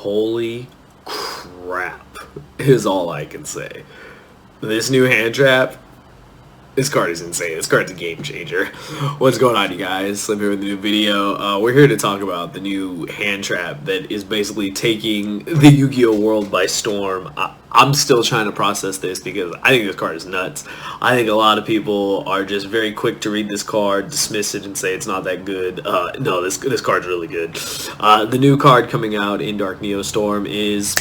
Holy crap is all I can say. This new hand trap, this card is insane. This card's a game changer. What's going on, you guys? I'm here with a new video. We're here to talk about the new hand trap that is basically taking the Yu-Gi-Oh world by storm. I'm still trying to process this because I think this card is nuts. I think a lot of people are just very quick to read this card, dismiss it, and say it's not that good. No, this card's really good. The new card coming out in Darkneostorm is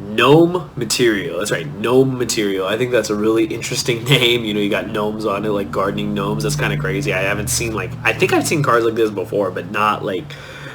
Gnomaterial. That's right, Gnomaterial. I think that's a really interesting name. You know, you got gnomes on it, like gardening gnomes. That's kind of crazy. I haven't seen, I think I've seen cards like this before, but not like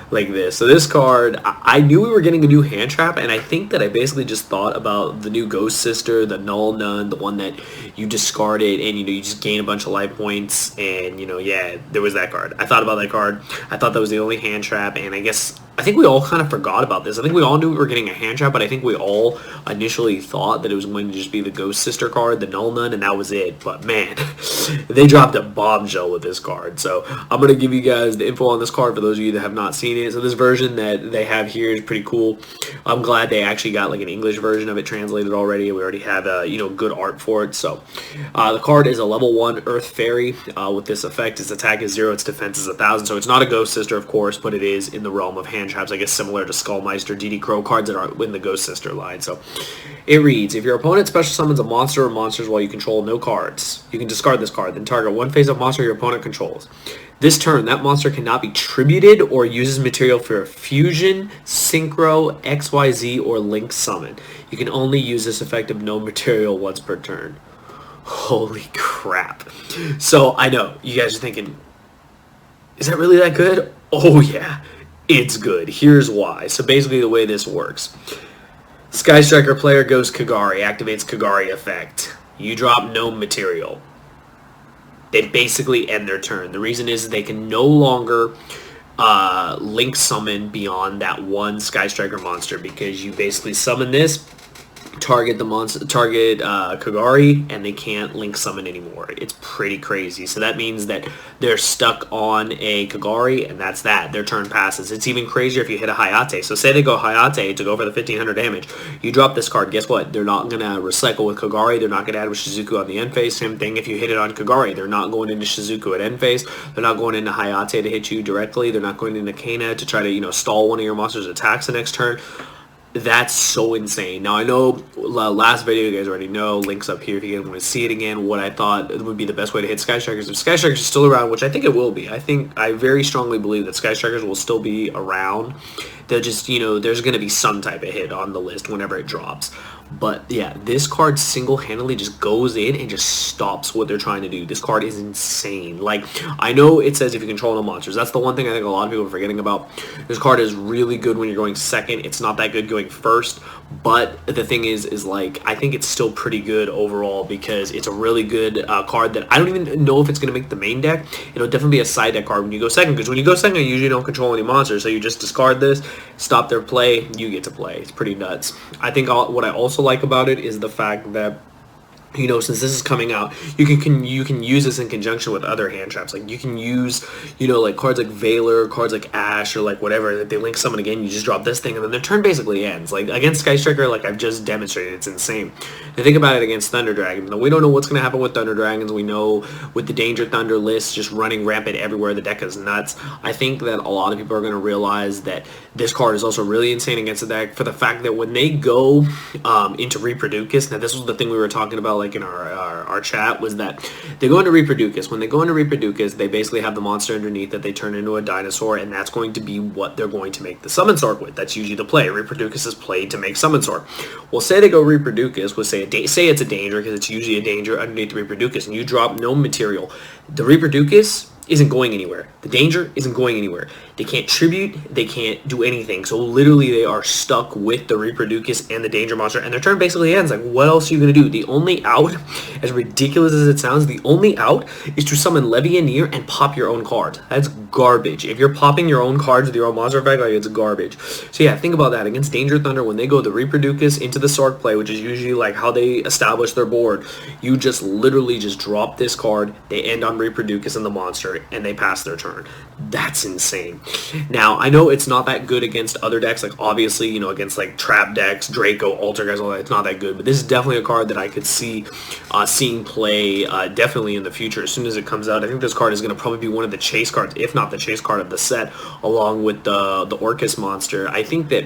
this. So this card, I knew we were getting a new hand trap, and I think that I basically just thought about the new Ghost Sister, the Null Nun, the one that you discarded and, you know, you just gain a bunch of life points, and, you know, yeah, there was that card. I thought about that card. I thought that was the only hand trap, and I think we all kind of forgot about this. I think we all knew we were getting a hand trap, but I think we all initially thought that it was going to just be the Ghost Sister card, the Null Nun, and that was it. But man, they dropped a bombshell with this card. So I'm going to give you guys the info on this card for those of you that have not seen it. So this version that they have here is pretty cool. I'm glad they actually got like an English version of it translated already. We already have you know, good art for it. So the card is a level 1 Earth Fairy with this effect. Its attack is 0, its defense is 1,000. So it's not a Ghost Sister, of course, but it is in the realm of hand traps, I guess, similar to Skullmeister, DD Crow cards that are in the Ghost Sister line. So it reads, if your opponent special summons a monster or monsters while you control no cards, you can discard this card, then target one face-up monster your opponent controls. This turn, that monster cannot be tributed or uses material for a fusion, synchro, XYZ, or link summon. You can only use this effect of no material once per turn. Holy crap. So I know, you guys are thinking, is that really that good? Oh yeah, it's good. Here's why. So basically the way this works. Sky Striker player goes Kagari, activates Kagari effect. You drop no material. They basically end their turn. The reason is they can no longer link summon beyond that one Sky Striker monster, because you basically summon this, target the monster, Kagari, and they can't link summon anymore. It's pretty crazy. So that means that they're stuck on a Kagari, and that's that. Their turn passes. It's even crazier if you hit a Hayate. So say they go Hayate to go for the 1500 damage. You drop this card. Guess what? They're not going to recycle with Kagari. They're not going to add with Shizuku on the end phase. Same thing if you hit it on Kagari. They're not going into Shizuku at end phase. They're not going into Hayate to hit you directly. They're not going into Kana to try to, you know, stall one of your monster's attacks the next turn. That's so insane. Now, I know last video you guys already know, links up here if you guys want to see it again, what I thought would be the best way to hit Sky Strikers. If Sky Strikers are still around, which I think it will be, I very strongly believe that Sky Strikers will still be around. They'll just, you know, there's going to be some type of hit on the list whenever it drops. But yeah, this card single-handedly just goes in and just stops what they're trying to do. This card is insane. Like, I know it says if you control no monsters. That's the one thing I think a lot of people are forgetting about. This card is really good when you're going second. It's not that good going first. But the thing is like, I think it's still pretty good overall because it's a really good card that I don't even know if it's going to make the main deck. It'll definitely be a side deck card when you go second, because when you go second, you usually don't control any monsters. So you just discard this, stop their play, you get to play. It's pretty nuts. I think what I also like about it is the fact that, you know, since this is coming out, you can use this in conjunction with other hand traps. Like, you can use, you know, like cards like Valor, cards like Ash, or like whatever, that they link summon again, you just drop this thing, and then their turn basically ends. Like, against Sky Striker, like I've just demonstrated, it's insane. And think about it against Thunder Dragons. Now, we don't know what's going to happen with Thunder Dragons. We know with the Danger Thunder list just running rampant everywhere, the deck is nuts. I think that a lot of people are going to realize that this card is also really insane against the deck for the fact that when they go into Reproducus, now this was the thing we were talking about, like in our chat, was that they go into Reproducus. When they go into Reproducus, they basically have the monster underneath that they turn into a dinosaur, and that's going to be what they're going to make the Summon Sword with. That's usually the play. Reproducus is played to make Summon Sword. Well, say they go Reproducus with, say it's a danger, because it's usually a danger underneath the Reproducus, and you drop no material. The Reproducus isn't going anywhere. The danger isn't going anywhere. They can't tribute. They can't do anything. So literally they are stuck with the Reproducus and the danger monster, and their turn basically ends. Like, what else are you going to do? The only out, as ridiculous as it sounds, the only out is to summon Levianeer and pop your own cards. That's garbage. If you're popping your own cards with your own monster effect, like, it's garbage. So yeah, think about that. Against Danger Thunder, when they go the Reproducus into the Sork play, which is usually like how they establish their board, you just literally just drop this card. They end on Reproducus and the monster. it and they pass their turn. That's insane. Now, I know it's not that good against other decks, like obviously, you know, against like trap decks, Draco, Alter guys, all that, it's not that good, but this is definitely a card that I could see seeing play definitely in the future as soon as it comes out. I think this card is going to probably be one of the chase cards, if not the chase card of the set, along with the Orcus monster. I think that,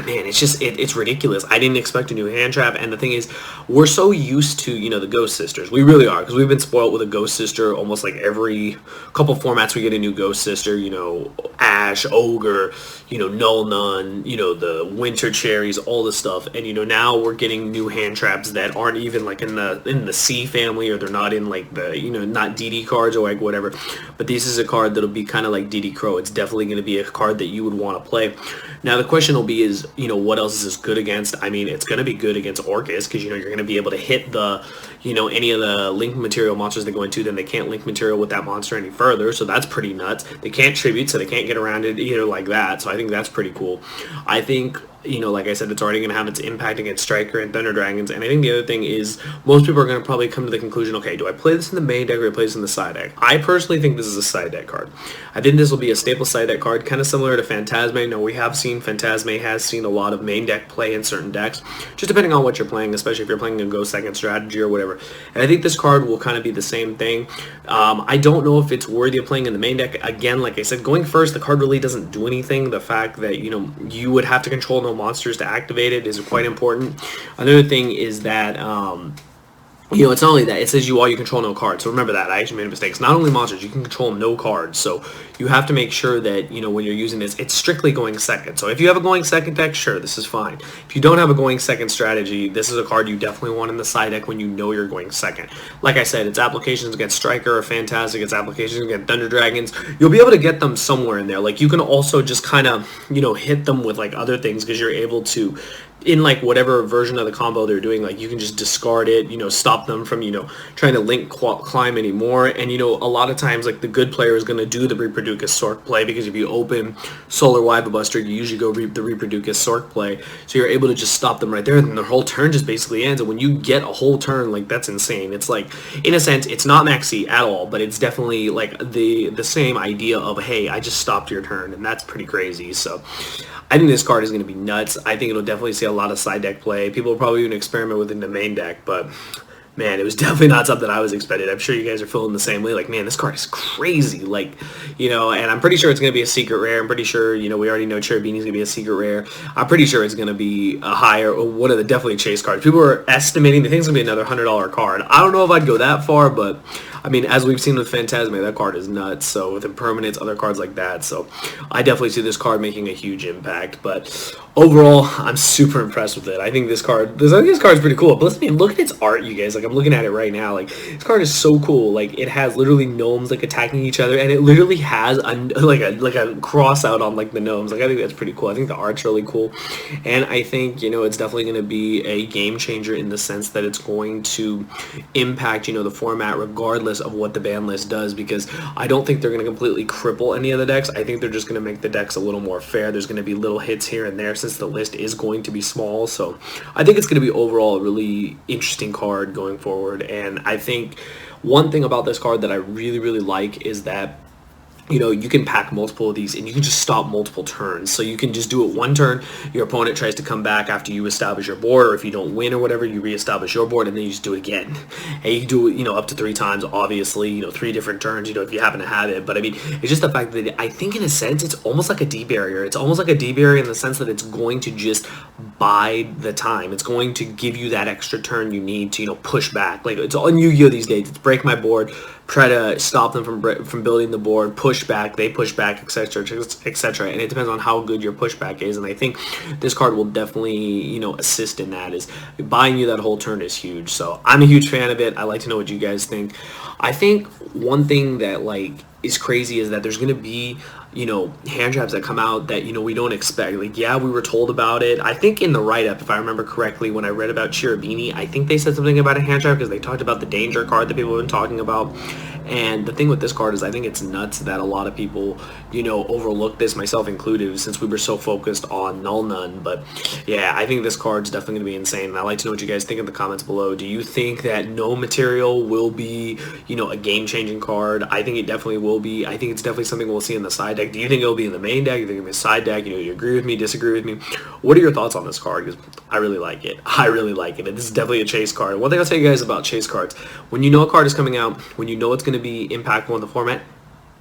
man, it's just it's ridiculous. I didn't expect a new hand trap, and the thing is, we're so used to, you know, the Ghost Sisters. We really are, because we've been spoiled with a Ghost Sister almost like every couple formats we get a new Ghost Sister. You know, Ash, Ogre, you know, Null Nun, you know, the Winter Cherries, all this stuff. And you know, now we're getting new hand traps that aren't even like in the C family, or they're not in like the, you know, not DD cards or like whatever. But this is a card that'll be kind of like DD Crow. It's definitely going to be a card that you would want to play. Now the question will be is, you know, what else is this good against? I mean, it's going to be good against Orcus, because, you know, you're going to be able to hit the, you know, any of the link material monsters they go into, then they can't link material with that monster any further, so that's pretty nuts. They can't tribute, so they can't get around it either like that, so I think that's pretty cool. I think, you know, like I said, it's already going to have its impact against Striker and Thunder Dragons, and I think the other thing is, most people are going to probably come to the conclusion, okay, do I play this in the main deck or do I play this in the side deck? I personally think this is a side deck card. I think this will be a staple side deck card, kind of similar to Phantasme. Now, we have seen Phantasme has seen a lot of main deck play in certain decks, just depending on what you're playing, especially if you're playing a Go Second strategy or whatever. And I think this card will kind of be the same thing. I don't know if it's worthy of playing in the main deck. Again, like I said, going first, the card really doesn't do anything. The fact that, you know, you would have to control no monsters to activate it is quite important. Another thing is that, you know, it's not only that, it says you control no cards. So remember that. I actually made a mistake. It's not only monsters, you can control no cards. So you have to make sure that, you know, when you're using this, it's strictly going second. So if you have a going second deck, sure, this is fine. If you don't have a going second strategy, this is a card you definitely want in the side deck when you know you're going second. Like I said, its applications against Striker are fantastic. Its applications against Thunder Dragons, you'll be able to get them somewhere in there. Like, you can also just kind of, you know, hit them with like other things, because you're able to, in like whatever version of the combo they're doing, like you can just discard it, you know, stop them from, you know, trying to link climb anymore. And, you know, a lot of times like the good player is going to do the Reproducus Sork play, because if you open Solar Wyva Buster, you usually go the Reproducus Sork play, so you're able to just stop them right there, and their whole turn just basically ends. And when you get a whole turn, like, that's insane. It's like, in a sense, it's not maxi at all, but it's definitely like the same idea of, hey, I just stopped your turn, and that's pretty crazy. So I think this card is going to be nuts. I think it'll definitely see a lot of side deck play. People will probably even experiment with it in the main deck, but man, it was definitely not something I was expecting. I'm sure you guys are feeling the same way. Like, man, this card is crazy. Like, you know, and I'm pretty sure it's going to be a secret rare. I'm pretty sure, you know, we already know Cherubini's going to be a secret rare. I'm pretty sure it's going to be a higher, or one of the definitely chase cards. People are estimating they think it's going to be another $100 card. I don't know if I'd go that far, but I mean, as we've seen with Phantasme, that card is nuts. So with Impermanence, other cards like that. So I definitely see this card making a huge impact. But overall, I'm super impressed with it. I think this card is pretty cool. But listen, look at its art, you guys. Like, I'm looking at it right now. Like, this card is so cool. Like, it has literally gnomes like attacking each other, and it literally has like a cross out on like the gnomes. Like, I think that's pretty cool. I think the art's really cool, and I think, you know, it's definitely going to be a game changer in the sense that it's going to impact, you know, the format regardless of what the ban list does, because I don't think they're going to completely cripple any of the decks. I think they're just going to make the decks a little more fair. There's going to be little hits here and there since the list is going to be small. So I think it's going to be overall a really interesting card going forward. And I think one thing about this card that I really, really like is that, you know, you can pack multiple of these and you can just stop multiple turns. So you can just do it one turn, your opponent tries to come back after you establish your board, or if you don't win or whatever, you reestablish your board, and then you just do it again. And you can do it, you know, up to 3 times, obviously, you know, 3 different turns, you know, if you happen to have it. But I mean, it's just the fact that I think in a sense it's almost like a D-barrier. It's almost like a D-barrier in the sense that it's going to just bide the time. It's going to give you that extra turn you need to, you know, push back. Like, it's on Yu-Gi-Oh these days. It's break my board, try to stop them from building the board, push back, they push back, etc., etc. And it depends on how good your pushback is. And I think this card will definitely, you know, assist in that. Is buying you that whole turn is huge. So I'm a huge fan of it. I like to know what you guys think. I think one thing that like is crazy is that there's going to be, hand traps that come out that, we don't expect. Like, yeah, we were told about it. I think in the write-up, if I remember correctly, when I read about Cherubini, I think they said something about a hand trap because they talked about the danger card that people have been talking about. And the thing with this card is I think it's nuts that a lot of people, overlook this, myself included, since we were so focused on Null Nun. But yeah, I think this card's definitely going to be insane. And I'd like to know what you guys think in the comments below. Do you think that Gnomaterial will be, a game-changing card? I think it definitely will be. I think it's definitely something we'll see in the side deck. Do you think it'll be in the main deck? Do you think it'll be a side deck? You agree with me, disagree with me? What are your thoughts on this card? Because I really like it. I really like it. And this is definitely a chase card. One thing I'll tell you guys about chase cards, when you know a card is coming out, when you know it's going to be impactful in the format,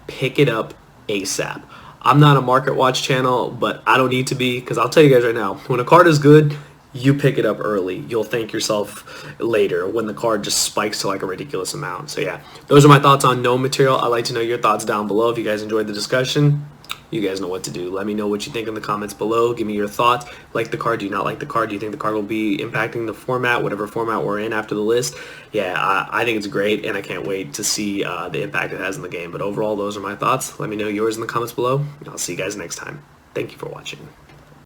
pick it up ASAP. I'm not a market watch channel, but I don't need to be, because I'll tell you guys right now, when a card is good, you pick it up early. You'll thank yourself later when the card just spikes to like a ridiculous amount. So yeah, those are my thoughts on Gnomaterial. I'd like to know your thoughts down below. If you guys enjoyed the discussion, you guys know what to do. Let me know what you think in the comments below. Give me your thoughts. Like the card? Do you not like the card? Do you think the card will be impacting the format, whatever format we're in after the list? Yeah, I think it's great, and I can't wait to see the impact it has in the game. But overall, those are my thoughts. Let me know yours in the comments below. I'll see you guys next time. Thank you for watching.